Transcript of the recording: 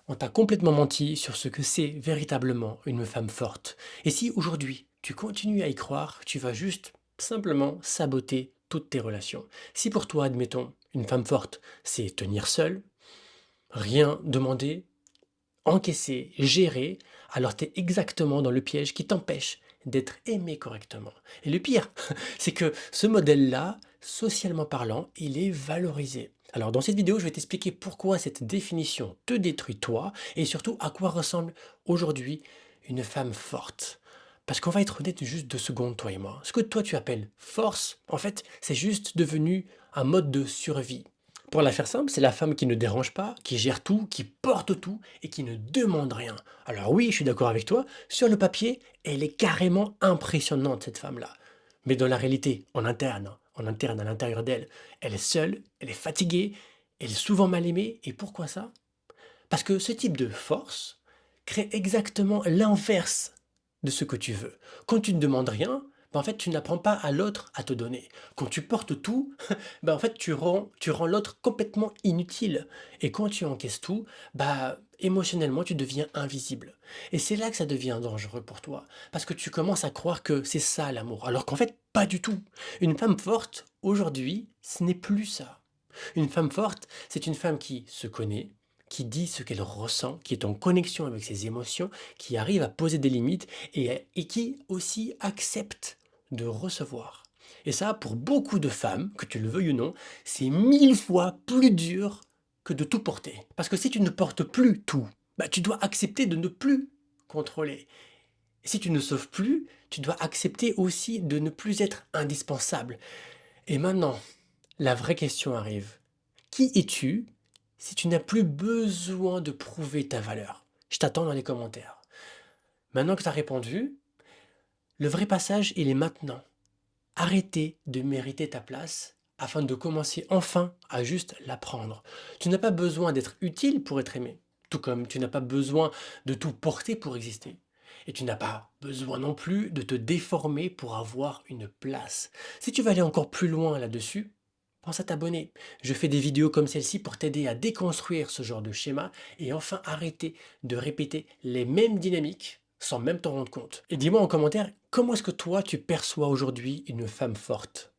On t'a complètement menti sur ce que c'est véritablement une femme forte. Et si aujourd'hui tu continues à y croire, tu vas juste simplement saboter toutes tes relations. Si pour toi, admettons, une femme forte, c'est tenir seule, rien demander, encaisser, gérer, alors tu es exactement dans le piège qui t'empêche d'être aimé correctement. Et le pire, c'est que ce modèle-là, socialement parlant, il est valorisé. Alors dans cette vidéo, je vais t'expliquer pourquoi cette définition te détruit toi et surtout à quoi ressemble aujourd'hui une femme forte. Parce qu'on va être honnête juste 2 secondes, toi et moi. Ce que toi tu appelles force, en fait, c'est juste devenu un mode de survie. Pour la faire simple, c'est la femme qui ne dérange pas, qui gère tout, qui porte tout et qui ne demande rien. Alors oui, je suis d'accord avec toi, sur le papier, elle est carrément impressionnante cette femme-là. Mais dans la réalité, en interne à l'intérieur d'elle, elle est seule, elle est fatiguée, elle est souvent mal aimée. Et pourquoi ça? Parce que ce type de force crée exactement l'inverse de ce que tu veux. Quand tu ne demandes rien, ben en fait, tu n'apprends pas à l'autre à te donner. Quand tu portes tout, ben en fait, tu rends l'autre complètement inutile. Et quand tu encaisses tout, bah, émotionnellement, tu deviens invisible. Et c'est là que ça devient dangereux pour toi. Parce que tu commences à croire que c'est ça l'amour. Alors qu'en fait, pas du tout. Une femme forte, aujourd'hui, ce n'est plus ça. Une femme forte, c'est une femme qui se connaît, qui dit ce qu'elle ressent, qui est en connexion avec ses émotions, qui arrive à poser des limites et qui aussi accepte de recevoir. Et ça, pour beaucoup de femmes, que tu le veuilles ou non, c'est 1000 fois plus dur que de tout porter. Parce que si tu ne portes plus tout, bah, tu dois accepter de ne plus contrôler. Et si tu ne sauves plus, tu dois accepter aussi de ne plus être indispensable. Et maintenant, la vraie question arrive. Qui es-tu si tu n'as plus besoin de prouver ta valeur? Je t'attends dans les commentaires. Maintenant que tu as répondu, le vrai passage, il est maintenant. Arrêtez de mériter ta place afin de commencer enfin à juste la prendre. Tu n'as pas besoin d'être utile pour être aimé, tout comme tu n'as pas besoin de tout porter pour exister. Et tu n'as pas besoin non plus de te déformer pour avoir une place. Si tu veux aller encore plus loin là-dessus, pense à t'abonner. Je fais des vidéos comme celle-ci pour t'aider à déconstruire ce genre de schéma et enfin arrêter de répéter les mêmes dynamiques sans même t'en rendre compte. Et dis-moi en commentaire, comment est-ce que toi tu perçois aujourd'hui une femme forte?